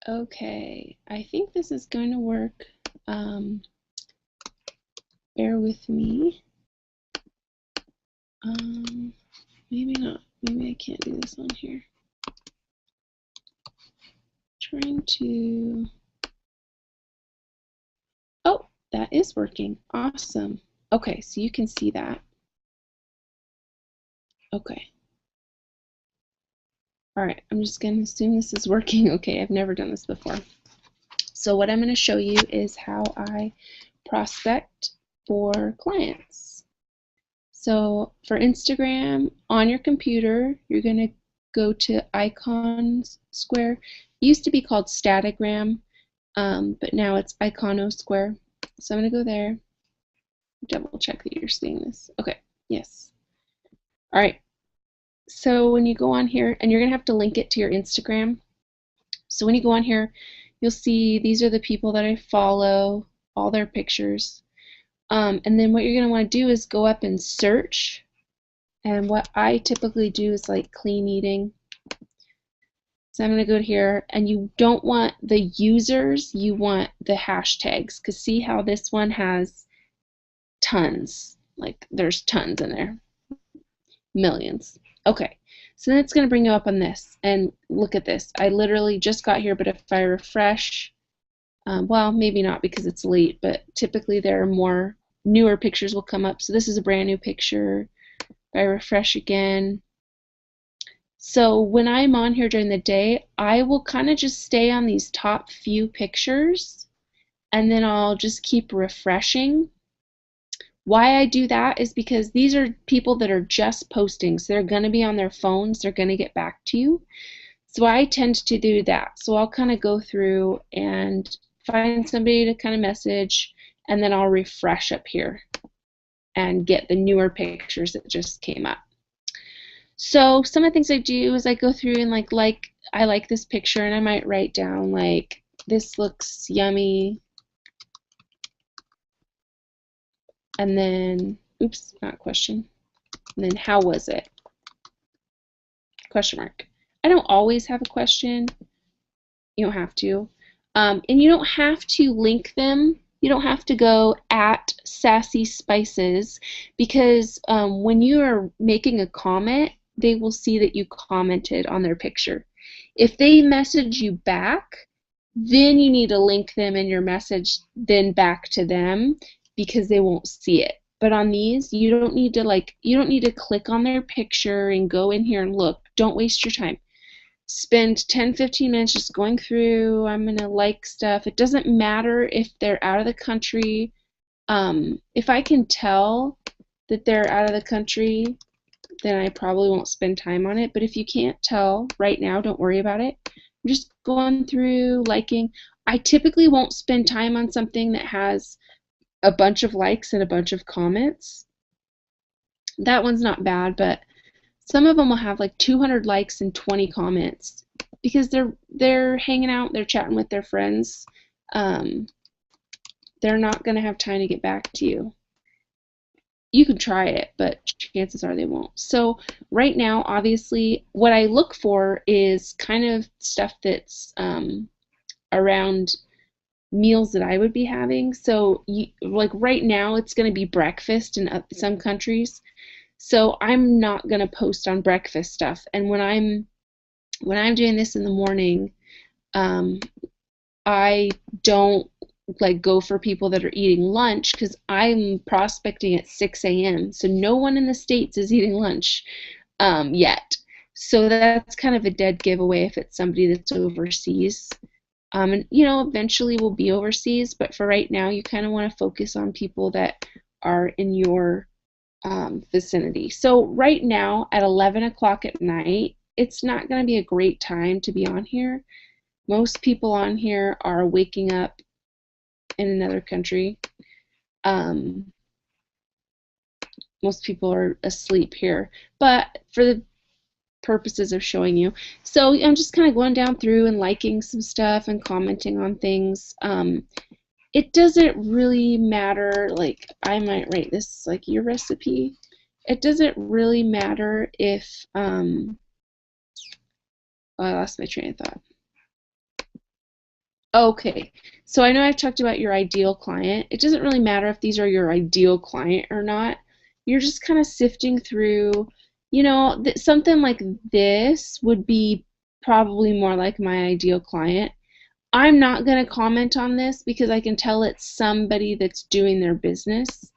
Okay, I think this is going to work. Bear with me. Maybe not. Maybe I can't do this on here. Trying to. Oh, that is working. Awesome. Okay, so you can see that. Okay. All right, I'm just going to assume this is working. Okay, I've never done this before. So what I'm going to show you is how I prospect for clients. So for Instagram, on your computer, you're going to go to Icons Square. It used to be called Statagram, but now it's Iconosquare. So I'm going to go there, double check that you're seeing this. Okay, yes. All right, so when you go on here, and you're going to have to link it to your Instagram. So when you go on here, you'll see these are the people that I follow, all their pictures. And then what you're going to want to do is go up and search. And what I typically do is like clean eating. So I'm going to go here, and you don't want the users, you want the hashtags, because see how this one has tons, like there's tons in there, millions. Okay, so then it's going to bring you up on this, and look at this. I literally just got here, but if I refresh, well, maybe not because it's late, but typically there are more newer pictures will come up. So this is a brand new picture. If I refresh again, so when I'm on here during the day, I will kind of just stay on these top few pictures, and then I'll just keep refreshing. Why I do that is because these are people that are just posting, so they're going to be on their phones, they're going to get back to you. So I tend to do that. So I'll kind of go through and find somebody to kind of message, and then I'll refresh up here and get the newer pictures that just came up. So some of the things I do is I go through and I like this picture, and I might write down like, this looks yummy, and then oops, not question, and then how was it, question mark. I don't always have a question. You don't have to, and you don't have to link them. You don't have to go at Sassy Spices, because when you are making a comment, they will see that you commented on their picture. If they message you back, then you need to link them in your message then back to them, because they won't see it. But on these, you don't need to click on their picture and go in here and look. Don't waste your time. Spend 10-15 minutes just going through. I'm going to like stuff. It doesn't matter if they're out of the country. If I can tell that they're out of the country, then I probably won't spend time on it. But if you can't tell right now, don't worry about it. I'm just going through, liking. I typically won't spend time on something that has a bunch of likes and a bunch of comments. That one's not bad, but some of them will have like 200 likes and 20 comments, because they're hanging out, they're chatting with their friends. They're not going to have time to get back to you. You can try it, but chances are they won't. So right now, obviously, what I look for is kind of stuff that's around meals that I would be having. So like right now, it's going to be breakfast in some countries. So I'm not going to post on breakfast stuff. And when I'm doing this in the morning, I don't like go for people that are eating lunch, because I'm prospecting at 6 a.m. So no one in the States is eating lunch yet. So that's kind of a dead giveaway if it's somebody that's overseas. And eventually we'll be overseas, but for right now, you kind of want to focus on people that are in your vicinity. So right now at 11 o'clock at night, it's not going to be a great time to be on here. Most people on here are waking up in another country. Most people are asleep here, but for the purposes of showing you, so I'm just kind of going down through and liking some stuff and commenting on things. It doesn't really matter, like I might write this like your recipe. It doesn't really matter if oh, I lost my train of thought. Okay, so I know I've talked about your ideal client. It doesn't really matter if these are your ideal client or not. You're just kind of sifting through, something like this would be probably more like my ideal client. I'm not going to comment on this because I can tell it's somebody that's doing their business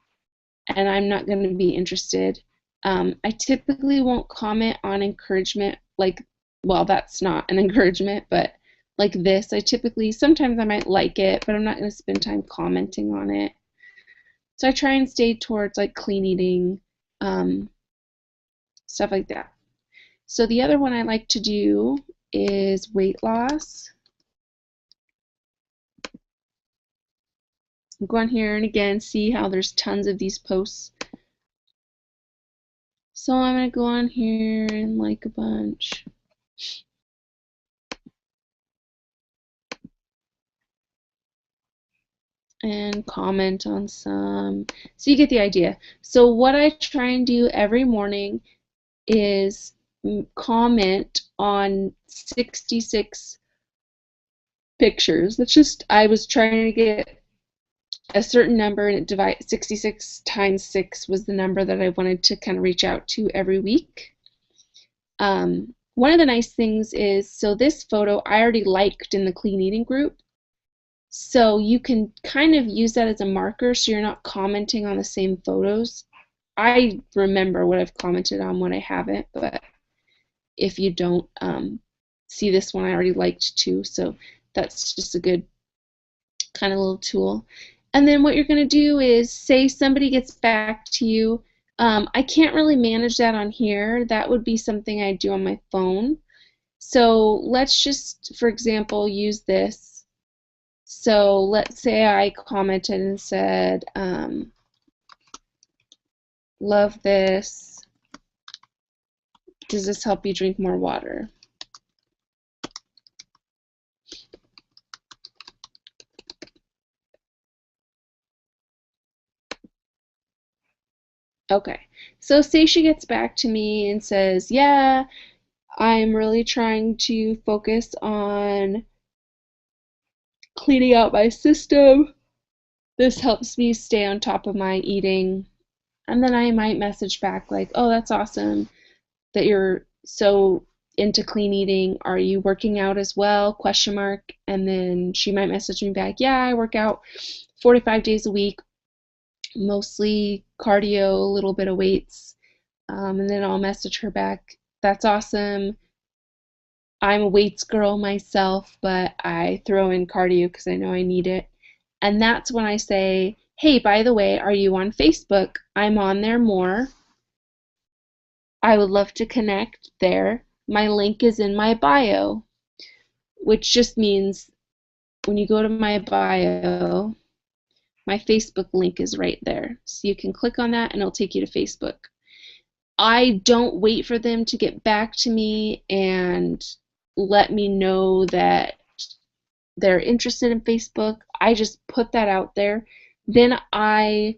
and I'm not going to be interested. I typically won't comment on encouragement like, well, that's not an encouragement, but like this, sometimes I might like it, but I'm not going to spend time commenting on it. So I try and stay towards like clean eating, stuff like that. So the other one I like to do is weight loss. Go on here and again see how there's tons of these posts. So I'm going to go on here and like a bunch. And comment on some. So you get the idea. So what I try and do every morning is comment on 66 pictures. That's just, I was trying to get a certain number, and it divided 66 times 6 was the number that I wanted to kind of reach out to every week. One of the nice things is, so this photo I already liked in the clean eating group. So you can kind of use that as a marker so you're not commenting on the same photos. I remember what I've commented on, what I haven't, but if you don't see this one, I already liked too, so that's just a good kind of little tool. And then what you're going to do is, say somebody gets back to you. I can't really manage that on here. That would be something I do on my phone. So let's just, for example, use this. So let's say I commented and said, love this. Does this help you drink more water? Okay, so say she gets back to me and says, yeah, I'm really trying to focus on cleaning out my system. This helps me stay on top of my eating. And then I might message back like, oh, that's awesome that you're so into clean eating. Are you working out as well? Question mark. And then she might message me back, yeah, I work out 45 days a week, mostly cardio, a little bit of weights. And then I'll message her back, that's awesome. I'm a weights girl myself, but I throw in cardio because I know I need it. And that's when I say, hey, by the way, are you on Facebook? I'm on there more. I would love to connect there. My link is in my bio, which just means when you go to my bio, my Facebook link is right there. So you can click on that and it'll take you to Facebook. I don't wait for them to get back to me and let me know that they're interested in Facebook. I just put that out there. Then I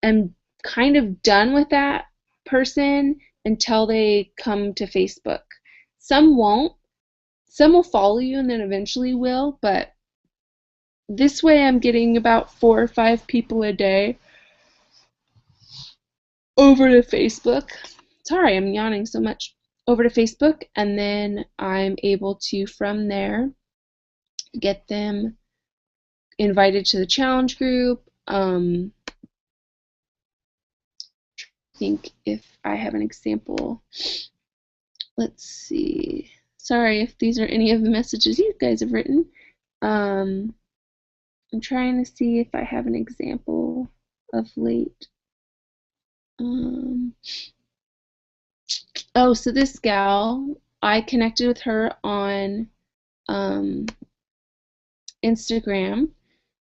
am kind of done with that person until they come to Facebook. Some won't. Some will follow you and then eventually will, but this way I'm getting about 4 or 5 people a day over to Facebook. Sorry, I'm yawning so much. Over to Facebook, and then I'm able to, from there, get them invited to the challenge group. I think if I have an example, let's see. Sorry if these are any of the messages you guys have written. I'm trying to see if I have an example of late. Oh, so this gal, I connected with her on Instagram.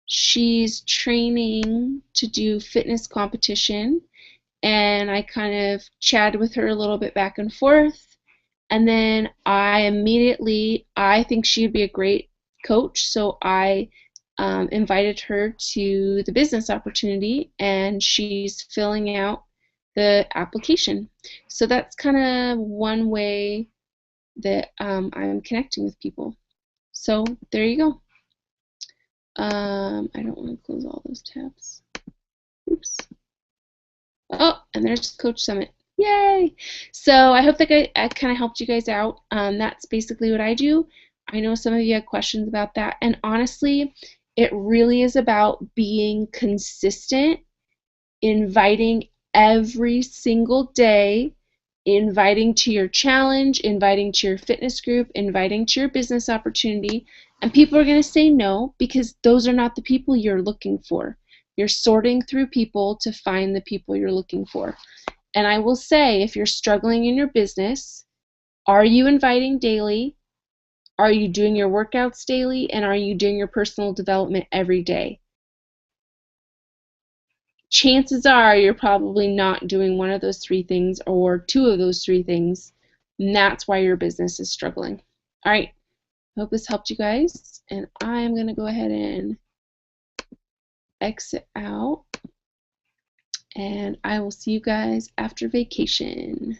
She's training to do fitness competition, and I kind of chatted with her a little bit back and forth, and then I think she would be a great coach, so I invited her to the business opportunity, and she's filling out the application. So that's kind of one way that I'm connecting with people. So there you go. I don't want to close all those tabs. Oops. Oh, and there's Coach Summit. Yay! So I hope that I kind of helped you guys out. That's basically what I do. I know some of you had questions about that. And honestly, it really is about being consistent, inviting every single day, inviting to your challenge, inviting to your fitness group, inviting to your business opportunity. And people are going to say no because those are not the people you're looking for. You're sorting through people to find the people you're looking for. And I will say, if you're struggling in your business, are you inviting daily? Are you doing your workouts daily? And are you doing your personal development every day? Chances are you're probably not doing one of those three things or two of those three things. And that's why your business is struggling. All right. I hope this helped you guys. And I'm going to go ahead and exit out. And I will see you guys after vacation.